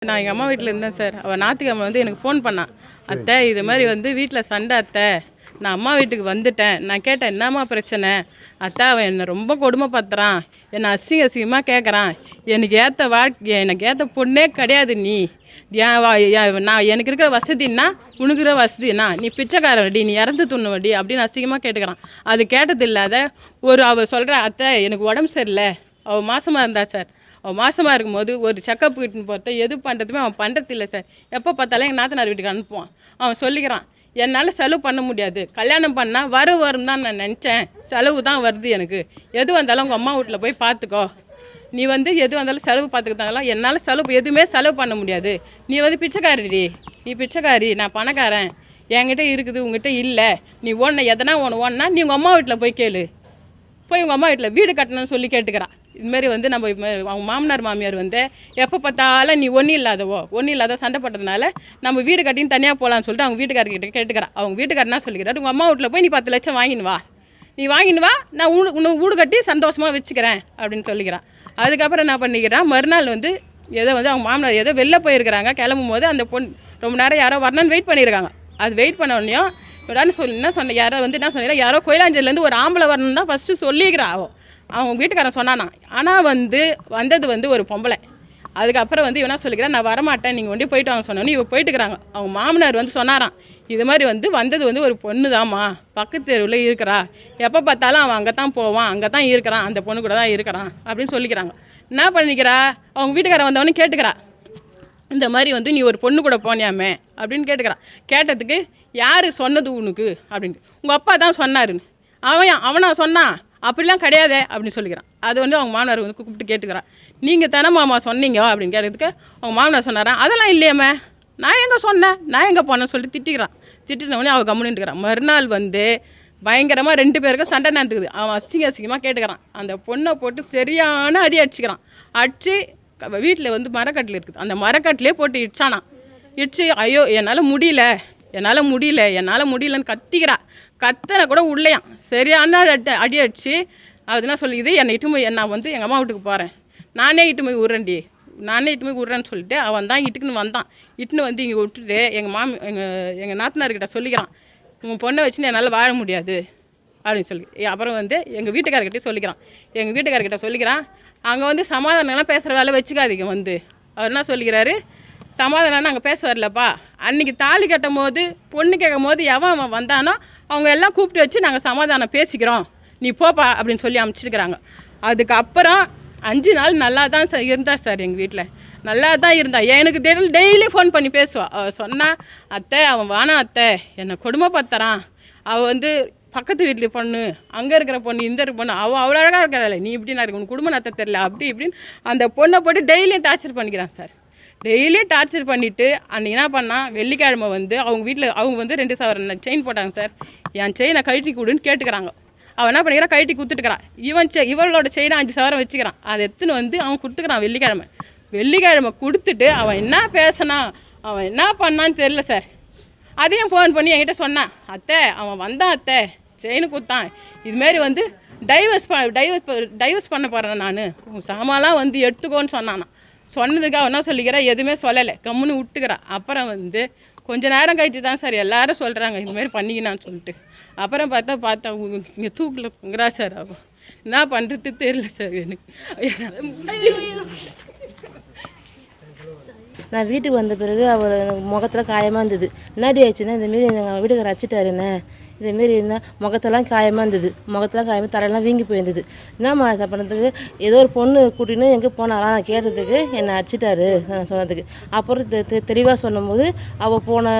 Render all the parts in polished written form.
நான் எங்கள் அம்மா வீட்டில் இருந்தேன் சார். அவள் ஞாயிற்றுக்கிழமை வந்து எனக்கு ஃபோன் பண்ணான். அத்தை இது மாதிரி வந்து வீட்டில் சண்டை அத்தை, நான் அம்மா வீட்டுக்கு வந்துட்டேன். நான் கேட்டேன் என்னம்மா பிரச்சனை? அத்தை அவன் என்னை ரொம்ப கொடுமைப்படுத்துறான், என்னை அசிங்கமாக கேட்குறான், எனக்கு ஏற்ற பொண்ணே கிடையாது நீ. நான் எனக்கு இருக்கிற வசதின்னா உனக்கு இருக்கிற வசதினா நீ பிச்சைக்காரடி, நீ இறந்து துண்ணுவடி அப்படின்னு அசிங்கமாக கேட்டுக்கிறான். அது கேட்டது இல்லாத அவள் சொல்கிற அத்தை எனக்கு உடம்பு சரியில்லை, அவள் மாசமாக இருந்தா சார். அவள் மாசமாக இருக்கும்போது ஒரு செக்கப் கிட்டுன்னு போகிறத எது பண்ணுறதுமே அவன் பண்ணுறதில்லை சார். எப்போ பார்த்தாலும் எங்கள் நாத்தனார் வீட்டுக்கு அனுப்புவான். அவன் சொல்லிக்கிறான் என்னால் செலவு பண்ண முடியாது, கல்யாணம் பண்ணால் வரும் தான் நான் நினச்சேன், செலவு தான் வருது எனக்கு, எது வந்தாலும் உங்கள் அம்மா வீட்டில் போய் பார்த்துக்கோ, நீ வந்து எது வந்தாலும் செலவு பார்த்துக்கிட்டாங்களாம், என்னால் எதுவுமே செலவு பண்ண முடியாது, நீ வந்து பிச்சைக்காரிடி, நீ பிச்சைக்காரி, நான் பணக்காரன், என்கிட்ட இருக்குது உங்ககிட்ட இல்லை, நீ எதனா ஒன்றா நீ உங்கள் அம்மா வீட்டில் போய் கேளு, போய் உங்கள் அம்மா வீட்டில் வீடு கட்டணும்னு சொல்லி கேட்டுக்கிறான். இதுமாரி வந்து நம்ம அவங்க மாமனார் மாமியார் வந்து எப்போ பார்த்தாலும் நீ ஒன்றும் இல்லாத சண்டை போட்டதுனால நம்ம வீடு கட்டின்னு தனியாக போகலான்னு சொல்லிட்டு அவங்க வீட்டுக்காரர்கிட்ட கேட்டுக்கிறான். அவங்க வீட்டுக்காரனா சொல்லிக்கிறாரு உங்கள் அம்மா வீட்டில் போய் நீ 10 லட்சம் வாங்கின்னு வா, நான் உனக்கு வீடு கட்டி சந்தோஷமாக வச்சுக்கிறேன் அப்படின்னு சொல்லிக்கிறான். அதுக்கப்புறம் என்ன பண்ணிக்கிறான், மறுநாள் வந்து அவங்க மாமனார் வெளில போயிருக்கிறாங்க. கிளம்பும் போது அந்த பொண்ணு ரொம்ப நேரம் யாரோ வரணும்னு வெயிட் பண்ணியிருக்காங்க. அது வெயிட் பண்ண உடனேயும் என்ன சொன்ன என்ன சொன்னீங்கன்னா யாரோ கோயிலாஞ்சலேருந்து ஒரு ஆம்பளை வரணும்னு தான் ஃபஸ்ட்டு சொல்லிக்கிறா. அவங்க வீட்டுக்காரன் சொன்னானா, ஆனால் வந்தது ஒரு பொம்பளை. அதுக்கப்புறம் இவனா சொல்லிக்கிறான் நான் வரமாட்டேன், நீங்கள் ஒண்டி போயிட்டு வாங்க சொன்னோன்னு இவ போயிட்டுக்கிறாங்க. அவங்க மாமனார் சொன்னாராம் இது மாதிரி வந்தது ஒரு பொண்ணு தாம்மா, பக்கத்து தெருவில் இருக்கிறா, எப்போ பார்த்தாலும் அவன் அங்கே தான் போவான், அங்கே தான் இருக்கிறான், அந்த பொண்ணு கூட தான் இருக்கிறான் அப்படின்னு சொல்லிக்கிறாங்க. என்ன பண்ணிக்கிறா, அவங்க வீட்டுக்காரன் வந்தவொடனே கேட்டுக்கிறா இந்த மாதிரி நீ ஒரு பொண்ணு கூட போனியாமே அப்படின்னு கேட்டுக்கிறான். கேட்டதுக்கு யார் சொன்னது உனக்கு அப்படின்ட்டு, உங்கள் அப்பா தான் சொன்னாருன்னு. அவனா சொன்னான், அப்படிலாம் கிடையாதே அப்படின்னு சொல்லிக்கிறான். அது அவங்க மாமனார் கூப்பிட்டு கேட்டுக்கிறான், நீங்கள் தானே மாமா சொன்னீங்க அப்படின்னு கேட்டதுக்கு அவங்க மாமனார் சொன்னாரான் அதெல்லாம் இல்லையாமே, நான் எங்கே சொன்னேன், நான் எங்கே போனேன்னு சொல்லிட்டு திட்டினவொடனே அவள் கம்முன்னுட்டுக்கிறான். மறுநாள் பயங்கரமாக 2 பேருக்கும் சண்டை நடந்துக்குது. அவன் அசிங்கமாக கேட்டுக்கிறான். அந்த பொண்ணை போட்டு சரியான அடி அடிச்சுக்கிறான். அடித்து வீட்டில் மரக்கட்டில் இருக்குது, அந்த மரக்கட்டிலே போட்டு இடிச்சானான். இடிச்சு ஐயோ என்னால் முடியலன்னு கத்திக்கிறா. கத்தனை கூட உள்ளையான் சரியான அடி அடிச்சு அதுனா சொல்லிது என்னை இட்டு போய் நான் எங்கள் அம்மா வீட்டுக்கு போகிறேன், நானே இட்டு போய் விட்றேன்னு சொல்லிட்டு அவன் தான் இட்டுக்குன்னு வந்தான். இட்டுன்னு இங்கே விட்டுட்டு எங்கள் நாத்தனார்கிட்ட சொல்லிக்கிறான் உங்கள் பொண்ணை வச்சுன்னு என்னால் வாழ முடியாது அப்படின்னு சொல்லி. அப்புறம் எங்கள் வீட்டுக்காரர்கிட்ட சொல்லிக்கிறான் அங்கே சமாதானம்லாம் பேசுகிற வேலை வச்சுக்காதீங்க. அவர் என்ன சொல்லிக்கிறாரு, சமாதானம் நாங்கள் பேச வரலப்பா, அன்றைக்கி தாலி கட்டும் போது பொண்ணு கேட்கும் போது அவன் வந்தானோ அவங்க எல்லாம் கூப்பிட்டு வச்சு நாங்கள் சமாதானம் பேசிக்கிறோம், நீ போப்பா அப்படின்னு சொல்லி அனுப்பிச்சிருக்கிறாங்க. அதுக்கப்புறம் 5 நாள் நல்லா தான் இருந்தா சார், எங்கள் வீட்டில் நல்லா தான் இருந்தா. எனக்கு டெய்லி ஃபோன் பண்ணி பேசுவாள். அவள் சொன்னால் அத்தை அவன் வானா அத்தை என்னை கொடுமைப்படுத்துறான், அவள் பக்கத்து வீட்டில் பொண்ணு, அங்கே இருக்கிற பொண்ணு, இந்த இருக்கிற பொண்ணு, அவ்வளோ அழகாக இருக்கிறாள், நீ இப்படி நான் உனக்கு குடும்ப நடத்த தெரியல அப்படி இப்படின்னு அந்த பொண்ணை போட்டு டெய்லியும் டார்ச்சர் பண்ணிக்கிறான் சார். டெய்லியும் டார்ச்சர் பண்ணிவிட்டு அன்றைக்கி என்ன பண்ணால் வெள்ளிக்கிழமை அவங்க வீட்டில் அவங்க 2 சவரன் செயின் போட்டாங்க சார். என் செயினை கழட்டி கொடுன்னு கேட்டுக்கிறாங்க. அவன் என்ன பண்ணிக்கிறான், கழட்டி கொடுத்துட்டுக்கிறான். இவளோட செயினை 5 சவரம் வச்சுக்கிறான். அதை எடுத்துன்னு அவன் கொடுத்துக்கிறான். வெள்ளிக்கிழமை கொடுத்துட்டு அவன் என்ன பேசினான், அவன் என்ன பண்ணான்னு தெரியல சார். அதையும் ஃபோன் பண்ணி என்கிட்ட சொன்னான், அத்தை அவன் வந்தான் அத்தை, செயின் கொடுத்தான், இதுமாரி டைவர்ஸ் பண்ண போகிறேன் நான், உன் சாமான்லாம் எடுத்துக்கோன்னு சொன்னானா. சொன்னதுக்கு அவன் என்ன சொல்லிக்கிறான், எதுவுமே சொல்லலை, கம்முன்னு விட்டுக்கிறான். அப்புறம் கொஞ்சம் நேரம் கழிச்சு தான் சார் எல்லாரும் சொல்கிறாங்க இதுமாரி பண்ணிக்கினான்னு சொல்லிட்டு. அப்புறம் பார்த்தா இங்கே தூக்கில் பொங்குறா சார். அவன் என்ன பண்ணுறது தெரியல சார் எனக்கு. நான் வீட்டுக்கு வந்த பிறகு அவர் முகத்தில் காயமாக இருந்தது. என்னாடி ஆயிடுச்சுன்னா இந்தமாரி எங்கள் வீட்டுக்காரர் அடிச்சிட்டாருண்ணே, இதேமாரி என்ன முகத்தெல்லாம் காயமாக இருந்தது, தலையெல்லாம் வீங்கி போயிருந்தது. என்னம்மா பண்ணதுக்கு ஏதோ ஒரு பொண்ணு கூட்டின்னு எங்கே போனாலாம் நான் கேட்டதுக்கு என்னை அடிச்சிட்டாரு சொன்னதுக்கு. அப்புறம் தெளிவாக சொன்னும்போது அவள் போன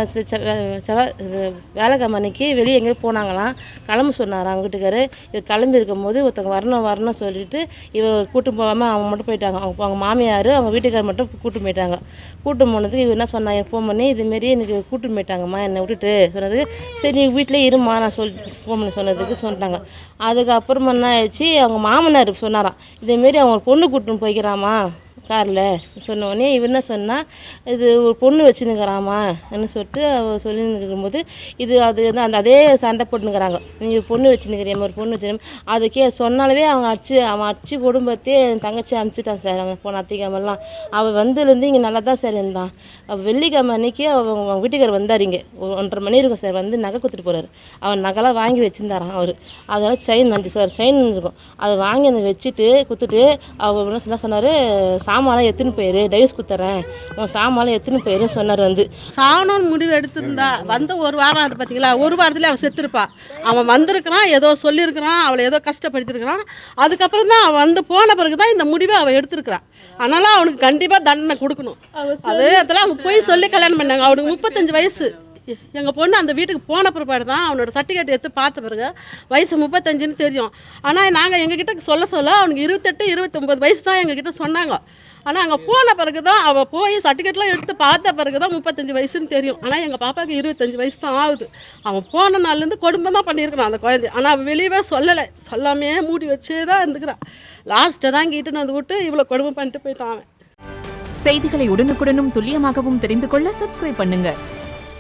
வேலைக்கிழமை அன்னைக்கு வெளியே எங்கேயோ போனாங்களாம், கிளம்ப சொன்னார் அவங்க வீட்டுக்காரு. இவ கிளம்பி இருக்கும்போது ஒருத்தவங்க வரணும் சொல்லிட்டு இவ கூட்டும் போகாமல் அவங்க மட்டும் போயிட்டாங்க. அவங்க மாமியார் அவங்க வீட்டுக்காரர் மட்டும் கூட்டும் போயிட்டாங்க. கூட்டும் போனதுக்கு இவ என்ன சொன்னா, ஃபோன் பண்ணி இதுமாரி எனக்கு கூட்டும் போயிட்டாங்கம்மா என்னை விட்டுட்டு சொன்னதுக்கு, சரி நீ வீட்டிலே இருமா நான் ஃபோன் பண்ணி சொன்னதுக்கு சொன்னாங்க. அதுக்கப்புறமா என்ன ஆயிடுச்சு, அவங்க மாமனார் சொன்னாராம் இதேமாரி அவங்க பொண்ணு கூட்டின்னு போய்க்கிறாமா காரில் சொன்ன உடனே இவர் என்ன சொன்னால் இது ஒரு பொண்ணு வச்சுன்னுக்கிறாமான்னு சொல்லிட்டு அவ சொல்லின்னு இது அது வந்து அந்த அதே சண்டை போட்டுன்னுக்கிறாங்க. நீங்கள் பொண்ணு வச்சுன்னுக்கிறியாம ஒரு பொண்ணு வச்சு அதுக்கே சொன்னாலே அவன் அடிச்சு குடும்பத்தையே என் தங்கச்சி அனுப்பிச்சிட்டான் சார். அவன் போன அத்திக்கிழமெல்லாம் அவள் வந்ததுலேருந்து இங்கே நல்லா தான் சார் இருந்தான். வெள்ளிக்கிழமை அன்னைக்கு அவங்க வீட்டுக்காரர் வந்தார். இங்கே 1:30 மணி இருக்கும் சார். வந்து நகை கொடுத்துட்டு போகிறாரு. அவன் நகைலாம் வாங்கி வச்சுருந்தாரான் அவர். அதனால் செயின் வந்துச்சு சார். செயின் இருக்கும் அதை வாங்கி அந்த வச்சுட்டு கொடுத்துட்டு அவர் என்ன சொன்னார், சாமான்லாம் எடுத்துன்னு போயிரு, டைவர்ஸ் கொடுத்துட்றேன், உன் சாமான்லாம் எடுத்துன்னு போயிருன்னு சொன்னார். வந்து சாகணும்னு முடிவு எடுத்திருந்தா வந்து ஒரு வாரம் அது பார்த்தீங்களா, ஒரு வாரத்துலேயே அவள் செத்துருப்பா. அவன் வந்திருக்கிறான், ஏதோ சொல்லியிருக்கிறான், அவளை ஏதோ கஷ்டப்படுத்திருக்கிறான். அதுக்கப்புறம் தான் அவன் வந்து போன பிறகு தான் இந்த முடிவை அவள் எடுத்திருக்கிறான். அதனால அவனுக்கு கண்டிப்பாக தண்டனை கொடுக்கணும். அதே இடத்துல அவங்க போய் சொல்லி கல்யாணம் பண்ணாங்க. அவனுக்கு 35 வயசு. எங்கள் பொண்ணு அந்த வீட்டுக்கு போன பிற்பாடு தான் அவனோட சர்டிஃபிகேட் எடுத்து பார்த்த பிறகு வயசு 35ன்னு தெரியும். ஆனால் நாங்கள் எங்ககிட்ட சொல்ல அவனுக்கு 28, 29 வயசு தான் எங்ககிட்ட சொன்னாங்க. ஆனால் அங்கே போன பிறகு தான் அவள் போய் சர்டிஃபிகேட்லாம் எடுத்து பார்த்த பிறகு தான் 35 வயசுன்னு தெரியும். ஆனால் எங்கள் பாப்பாவுக்கு 25 வயசு தான் ஆகுது. அவன் போன நாள்லேருந்து கொடுமையாக பண்ணியிருக்கிறான் அந்த குழந்தை. ஆனால் அவள் வெளியவே சொல்லலை, சொல்லாமே மூடி வச்சே தான் இருந்துக்கிறான். லாஸ்ட்டை தான் கிட்டுன்னு வந்து விட்டு இவ்வளோ கொடுமை பண்ணிட்டு போயிட்டான் அவன். செய்திகளை உடனுக்குடனும் துல்லியமாகவும் தெரிந்து கொள்ள சப்ஸ்கிரைப் பண்ணுங்க.